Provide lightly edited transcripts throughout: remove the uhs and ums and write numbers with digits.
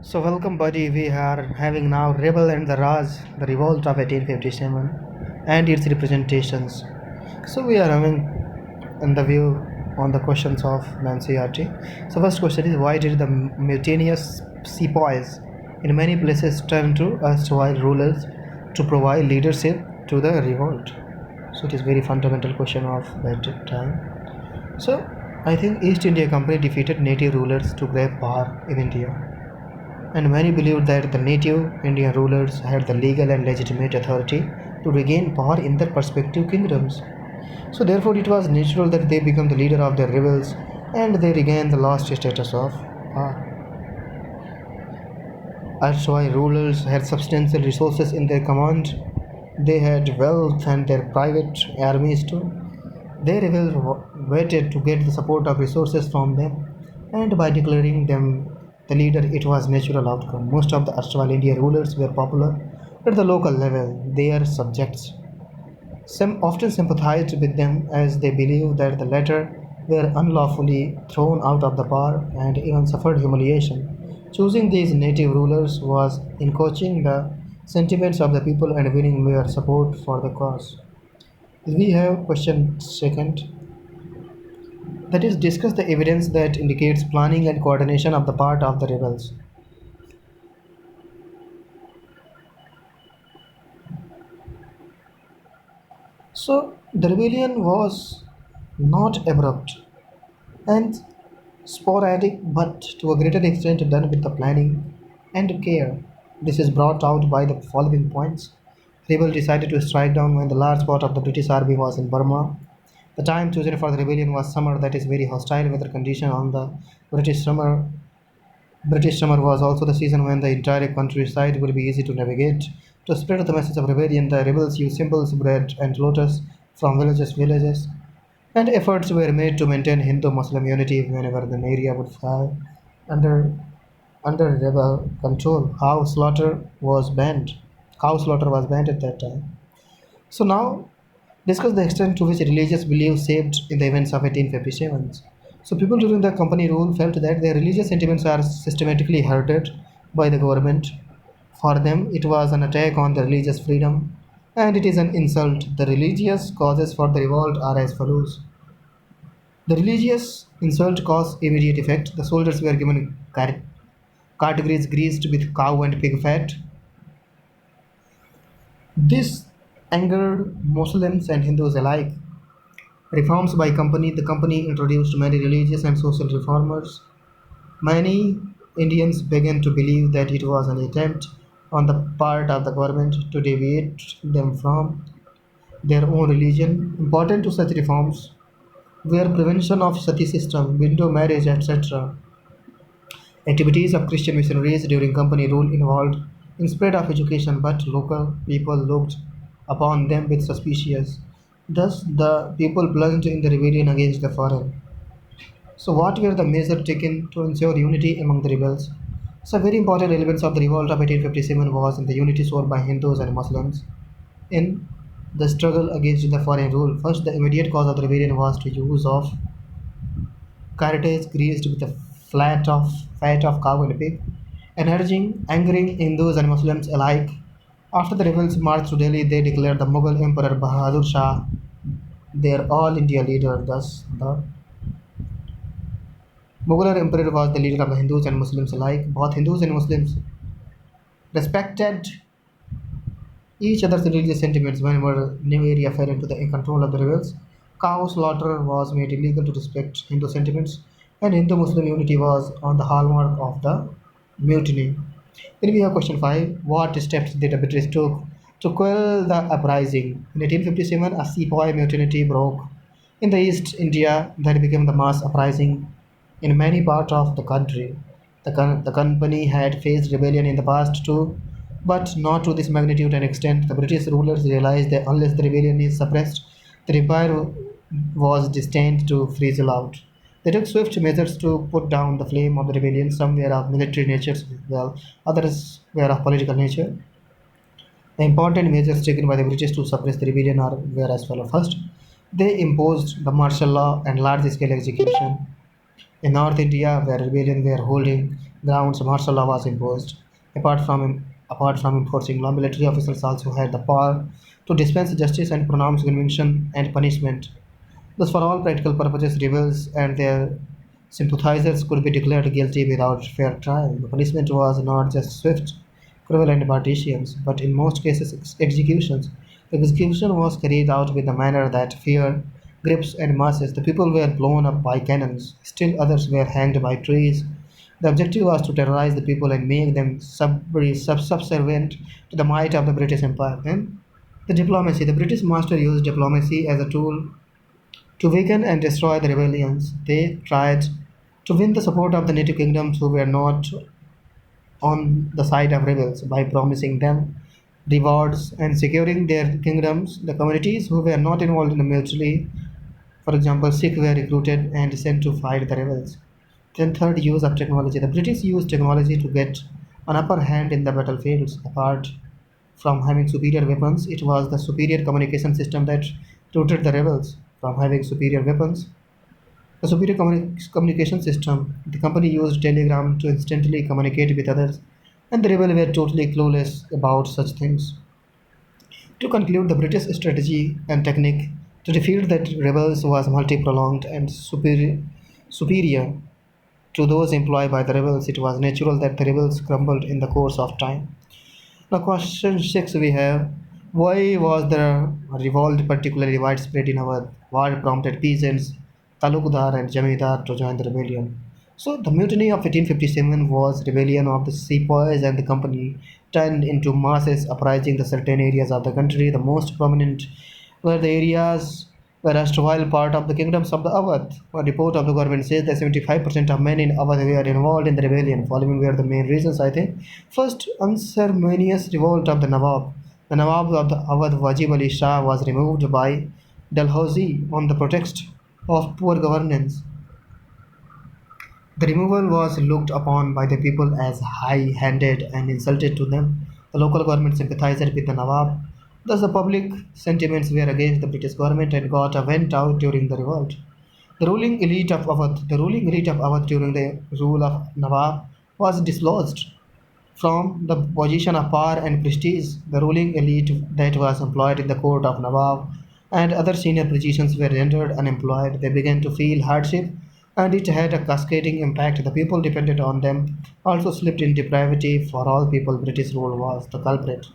So welcome buddy, we are having now Rebel and the Raj, the revolt of 1857 and its representations. So we are having in the view on the questions of NCERT. So first question is, why did the mutinous sepoys in many places turn to erstwhile rulers to provide leadership to the revolt? So it is very fundamental question of that time. So I think East India Company defeated native rulers to grab power in India, and many believed that the native Indian rulers had the legal and legitimate authority to regain power in their respective kingdoms. So therefore it was natural that they become the leader of their rebels and they regain the lost status of power. Erstwhile rulers had substantial resources in their command. They had wealth and their private armies too. They rebels waited to get the support of resources from them, and by declaring them the leader, it was natural outcome. Most of the erstwhile Indian rulers were popular at the local level. Their subjects some often sympathized with them as they believed that the latter were unlawfully thrown out of the power and even suffered humiliation. Choosing these native rulers was encouraging the sentiments of the people and winning their support for the cause. We have question second, that is, discuss the evidence that indicates planning and coordination of the part of the rebels. So the rebellion was not abrupt and sporadic, but to a greater extent done with the planning and care. This is brought out by the following points. Rebel decided to strike down when the large part of the British army was in Burma. The time chosen for the rebellion was summer, that is very hostile weather condition on the British summer. British summer was also the season when the entire countryside would be easy to navigate. To spread the message of rebellion, the rebels used symbols, bread, and lotus from villages, and efforts were made to maintain Hindu-Muslim unity whenever the area would fall under under rebel control. Cow slaughter was banned at that time. So now discuss the extent to which religious beliefs shaped in the events of 1857. So people during the company rule felt that their religious sentiments are systematically hurted by the government. For them, it was an attack on the religious freedom, and it is an insult. The religious causes for the revolt are as follows. The religious insult caused immediate effect. The soldiers were given categories greased with cow and pig fat. This angered Muslims and Hindus alike. Reforms by company. The company introduced many religious and social reformers. Many Indians began to believe that it was an attempt on the part of the government to deviate them from their own religion. Important to such reforms were prevention of sati system, window marriage, etc. Activities of Christian missionaries during company rule involved in spread of education, but local people looked upon them with suspicion. Thus, the people plunged in the rebellion against the foreign. So, what were the measures taken to ensure unity among the rebels? So, very important elements of the revolt of 1857 was in the unity shown by Hindus and Muslims in the struggle against the foreign rule. First, the immediate cause of the rebellion was the use of carriages greased with the fat of cow and pig, angering Hindus and Muslims alike. After the rebels marched to Delhi, they declared the Mughal Emperor Bahadur Shah their all India leader. Thus, the Mughal Emperor was the leader of the Hindus and Muslims alike. Both Hindus and Muslims respected each other's religious sentiments whenever new area fell into the control of the rebels. Cow slaughter was made illegal to respect Hindu sentiments, and Hindu-Muslim unity was on the hallmark of the mutiny. Then we have question 5. What steps did the British took to quell the uprising? In 1857, a sepoy mutiny broke in the East India that became the mass uprising in many parts of the country. The company had faced rebellion in the past too, but not to this magnitude and extent. The British rulers realized that unless the rebellion is suppressed, the empire was destined to fizzle out. They took swift measures to put down the flame of the rebellion. Some were of military nature, while others were of political nature. The important measures taken by the British to suppress the rebellion were as follows. First, they imposed the martial law and large-scale execution. In North India, where rebellion were holding grounds martial law was imposed. Apart from enforcing law, military officers also had the power to dispense justice and pronounce conviction and punishment. Thus, for all practical purposes, rebels and their sympathizers could be declared guilty without fair trial. The punishment was not just swift, cruel, and partitions, but in most cases executions. The execution was carried out with a manner that fear grips and masses. The people were blown up by cannons, still others were hanged by trees. The objective was to terrorize the people and make them subservient to the might of the British Empire. Then, the diplomacy. The British master used diplomacy as a tool to weaken and destroy the rebellions. They tried to win the support of the native kingdoms who were not on the side of rebels by promising them rewards and securing their kingdoms. The communities who were not involved in the military, for example, Sikh, were recruited and sent to fight the rebels. Then, third, use of technology. The British used technology to get an upper hand in the battlefields. Apart from having superior weapons, it was the superior communication system that routed the rebels. From having superior weapons, the superior communication system, the company used telegram to instantly communicate with others, and the rebels were totally clueless about such things. To conclude, the British strategy and technique to defeat the rebels was multi-pronged and superior to those employed by the rebels. It was natural that the rebels crumbled in the course of time. Now, question six we have: why was the revolt particularly widespread in our war prompted peasants, talukdar, and jamidar to join the rebellion? So, the mutiny of 1857 was rebellion of the sepoys and the company turned into masses uprising the certain areas of the country. The most prominent were the areas were erstwhile part of the kingdoms of the Awadh. A report of the government says that 75% of men in Awadh were involved in the rebellion. Following were the main reasons, I think. First, unceremonious revolt of the Nawab. The Nawab of the Awadh, Wajib Ali Shah, was removed by Dalhousie on the pretext of poor governance. The removal was looked upon by the people as high-handed and insulted to them. The local government sympathized with the Nawab. Thus, the public sentiments were against the British government and got a vent out during the revolt. The ruling elite of Awadh during the rule of Nawab was dislodged from the position of power and prestige. The ruling elite that was employed in the court of Nawab and other senior positions were rendered unemployed. They began to feel hardship, and it had a cascading impact. The people dependent on them also slipped in depravity. For all people, British rule was the culprit.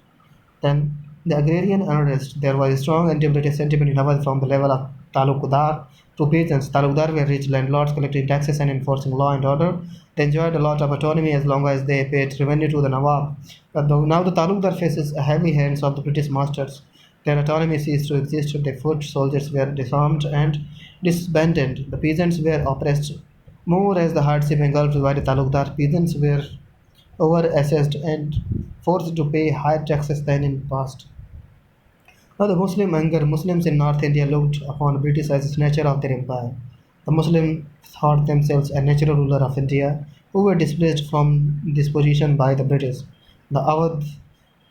Then the agrarian unrest. There was a strong anti-British sentiment in Awadh from the level of talukdar to peasants. Talukdar were rich landlords collecting taxes and enforcing law and order. They enjoyed a lot of autonomy as long as they paid revenue to the Nawab. Now the talukdar faces a heavy hands of the British masters. Their autonomy ceased to exist. The foot soldiers were disarmed and disbanded. The peasants were oppressed more as the hardship engulfed by the talukdar. Peasants were over-assessed and forced to pay higher taxes than in the past. Now, the Muslim anger. Muslims in North India looked upon British as a snatcher of their empire. The Muslims thought themselves a natural ruler of India who were displaced from this position by the British. The Awadh,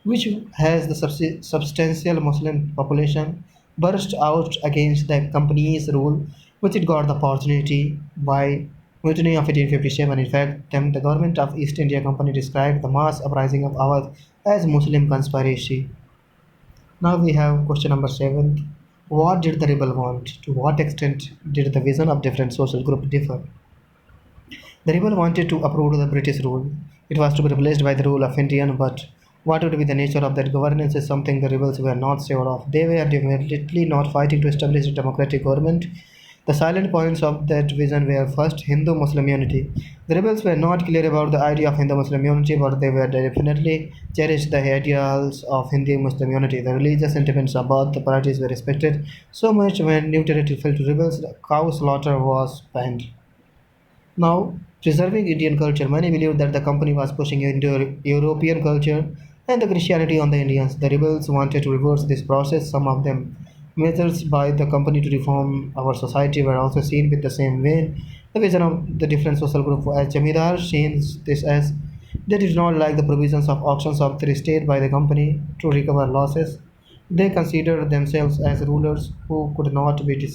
which has the substantial Muslim population, burst out against the company's rule, which it got the opportunity by mutiny of 1857. In fact, the government of East India Company described the mass uprising of Awadh as Muslim conspiracy. Now we have question number seven. What did the rebel want? To what extent did the vision of different social groups differ? The rebel wanted to uproot the British rule. It was to be replaced by the rule of Indian, but what would be the nature of that governance is something the rebels were not sure of. They were definitely not fighting to establish a democratic government. The silent points of that vision were first Hindu Muslim unity. The rebels were not clear about the idea of Hindu Muslim unity, but they were definitely cherished the ideals of Hindu Muslim unity. The religious sentiments of both the parties were respected so much when new territory fell to rebels, cow slaughter was banned. Now, preserving Indian culture, many believed that the company was pushing Indo-European culture and the Christianity on the Indians. The rebels wanted to reverse this process. Some of them measures by the company to reform our society were also seen with the same vein. The vision of the different social group as Jamidar sees this as they did not like the provisions of auctions of the state by the company to recover losses. They considered themselves as rulers who could not be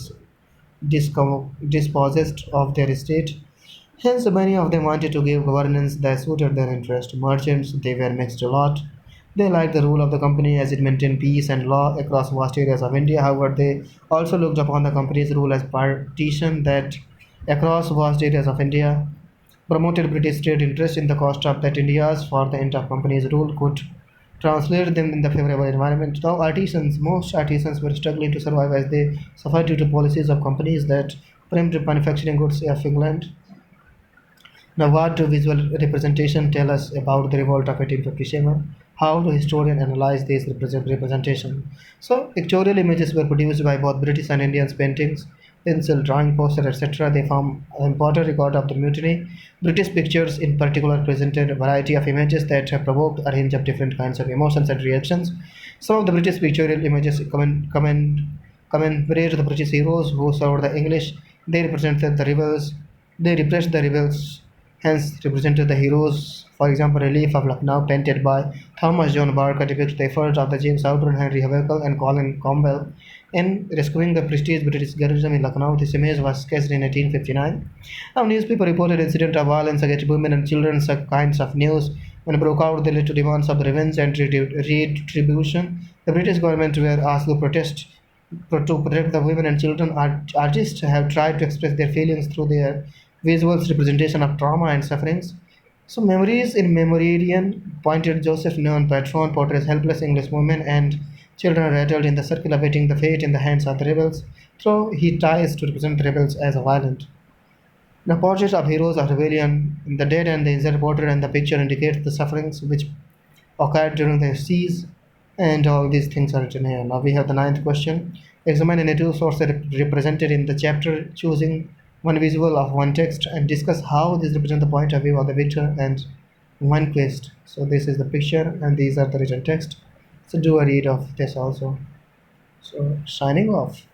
dispossessed of their estate. Hence, many of them wanted to give governance that suited their interest. Merchants, they were mixed a lot. They liked the rule of the company as it maintained peace and law across vast areas of India. However, they also looked upon the company's rule as partition that across vast areas of India promoted British state interest in the cost of that India's for the end of company's rule could translate them in the favorable environment. Now most artisans were struggling to survive as they suffered due to policies of companies that primed manufacturing goods of England. Now, what do visual representation tell us about the revolt of 1857? How do historians analyze these representation? So, pictorial images were produced by both British and Indian paintings, pencil, drawing, poster, etc. They form an important record of the mutiny. British pictures, in particular, presented a variety of images that have provoked a range of different kinds of emotions and reactions. Some of the British pictorial images commemorate the British heroes who served the English. They represented the rebels. They repressed the rebels, hence represented the heroes. For example, relief of Lucknow, painted by Thomas John Barker, depicts the efforts of the James Houghton, Henry Havergal, and Colin Campbell in rescuing the prestige British garrison in Lucknow. This image was sketched in 1859. Now, newspaper reported incident of violence against women and children, such kinds of news. When broke out, they led to demands of revenge and retribution. The British government were asked to protest to protect the women and children. Artists have tried to express their feelings through their visuals representation of trauma and sufferings. So, Memories in Memoridian pointed Joseph Neon Patron portrays helpless English women and children rattled in the circle awaiting the fate in the hands of the rebels, though he tries to represent the rebels as a violent. The portraits of heroes of rebellion, the dead and the injured portrait and the picture indicates the sufferings which occurred during the siege, and all these things are written here. Now we have the ninth question. Examine any two sources represented in the chapter, choosing one visual of one text, and discuss how these represent the point of view of the victor and vanquished. So this is the picture, and these are the written text. So do a read of this also. So signing off.